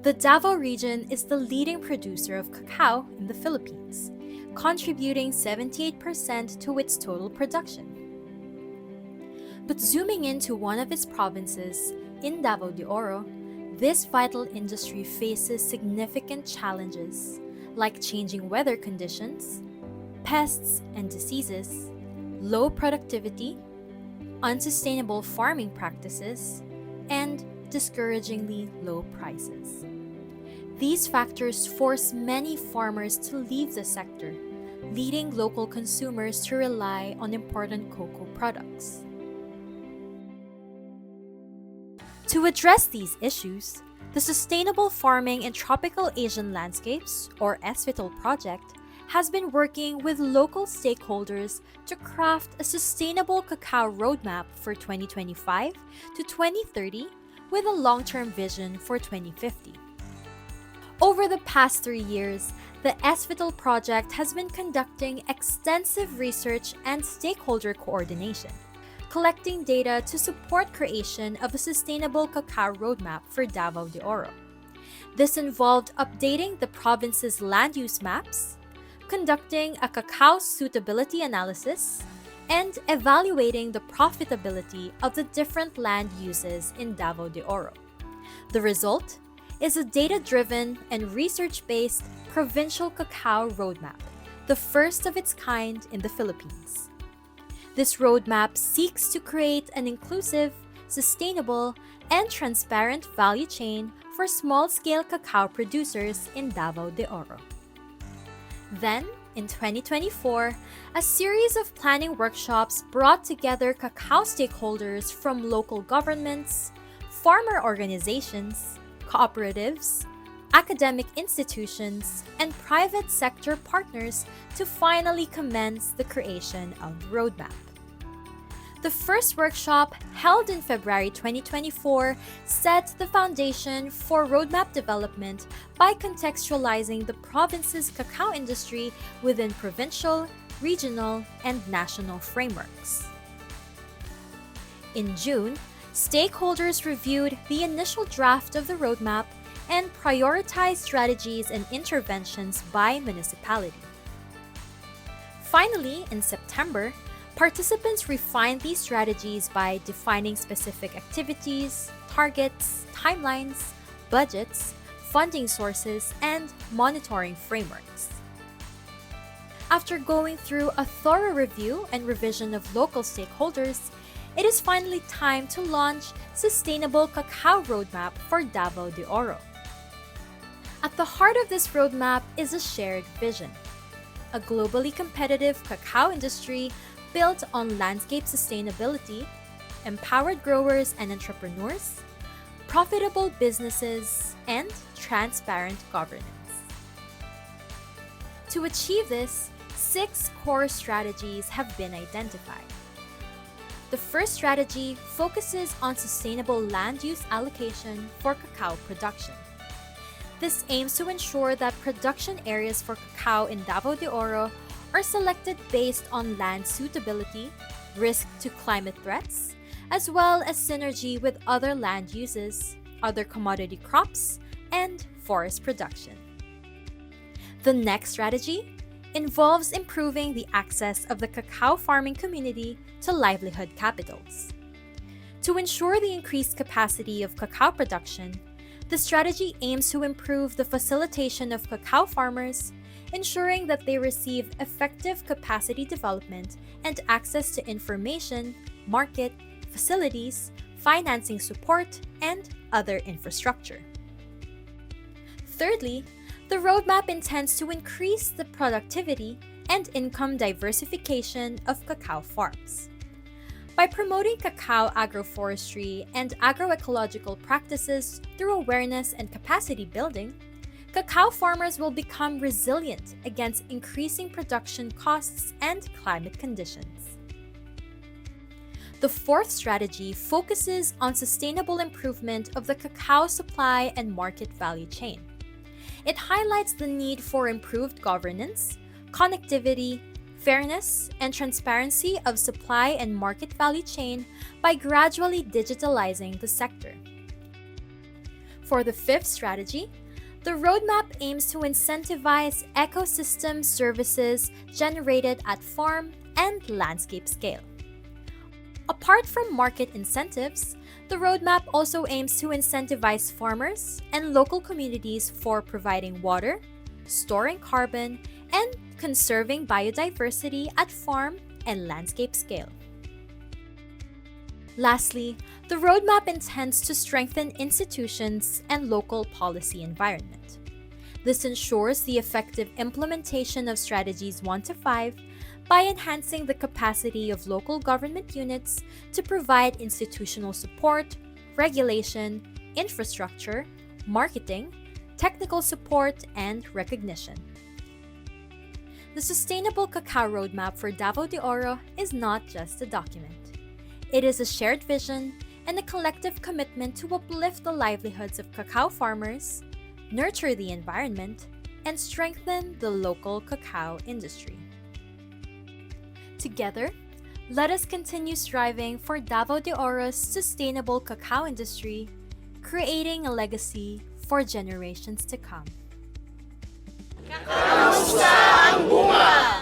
The Davao region is the leading producer of cacao in the Philippines, contributing 78% to its total production. But zooming into one of its provinces, in Davao de Oro, this vital industry faces significant challenges like changing weather conditions, pests and diseases, low productivity, unsustainable farming practices, and discouragingly low prices. These factors force many farmers to leave the sector, leading local consumers to rely on important cocoa products. To address these issues, the Sustainable Farming in Tropical Asian Landscapes, or SFITAL project, has been working with local stakeholders to craft a Sustainable Cacao Roadmap for 2025 to 2030 with a long-term vision for 2050. Over the past 3 years, the SFITAL project has been conducting extensive research and stakeholder coordination, collecting data to support creation of a Sustainable Cacao Roadmap for Davao de Oro. This involved updating the province's land use maps, conducting a cacao suitability analysis, and evaluating the profitability of the different land uses in Davao de Oro. The result is a data-driven and research-based Provincial Cacao Roadmap, the first of its kind in the Philippines. This roadmap seeks to create an inclusive, sustainable, and transparent value chain for small-scale cacao producers in Davao de Oro. Then, in 2024, a series of planning workshops brought together cacao stakeholders from local governments, farmer organizations, cooperatives, academic institutions, and private sector partners to finally commence the creation of the roadmap. The first workshop, held in February 2024, set the foundation for roadmap development by contextualizing the province's cacao industry within provincial, regional, and national frameworks. In June, stakeholders reviewed the initial draft of the roadmap and prioritized strategies and interventions by municipality. Finally, in September, participants refined these strategies by defining specific activities, targets, timelines, budgets, funding sources, and monitoring frameworks. After going through a thorough review and revision of local stakeholders, it is finally time to launch Sustainable Cacao Roadmap for Davao de Oro. At the heart of this roadmap is a shared vision: a globally competitive cacao industry built on landscape sustainability, empowered growers and entrepreneurs, profitable businesses, and transparent governance. To achieve this, 6 core strategies have been identified. The first strategy focuses on sustainable land use allocation for cacao production. This aims to ensure that production areas for cacao in Davao de Oro are selected based on land suitability, risk to climate threats, as well as synergy with other land uses, other commodity crops, and forest production. The next strategy involves improving the access of the cacao farming community to livelihood capitals. To ensure the increased capacity of cacao production, the strategy aims to improve the facilitation of cacao farmers, ensuring that they receive effective capacity development and access to information, market, facilities, financing support, and other infrastructure. Thirdly, the roadmap intends to increase the productivity and income diversification of cacao farms. By promoting cacao agroforestry and agroecological practices through awareness and capacity building, cacao farmers will become resilient against increasing production costs and climate conditions. The fourth strategy focuses on sustainable improvement of the cacao supply and market value chain. It highlights the need for improved governance, connectivity, fairness, and transparency of supply and market value chain by gradually digitalizing the sector. For the fifth strategy, the roadmap aims to incentivize ecosystem services generated at farm and landscape scale. Apart from market incentives, the roadmap also aims to incentivize farmers and local communities for providing water, storing carbon, and conserving biodiversity at farm and landscape scale. Lastly, the roadmap intends to strengthen institutions and local policy environment. This ensures the effective implementation of strategies 1 to 5 by enhancing the capacity of local government units to provide institutional support, regulation, infrastructure, marketing, technical support, and recognition. The Sustainable Cacao Roadmap for Davao de Oro is not just a document. It is a shared vision and a collective commitment to uplift the livelihoods of cacao farmers, nurture the environment, and strengthen the local cacao industry. Together, let us continue striving for Davao de Oro's sustainable cacao industry, creating a legacy for generations to come. Kamusta ang bunga?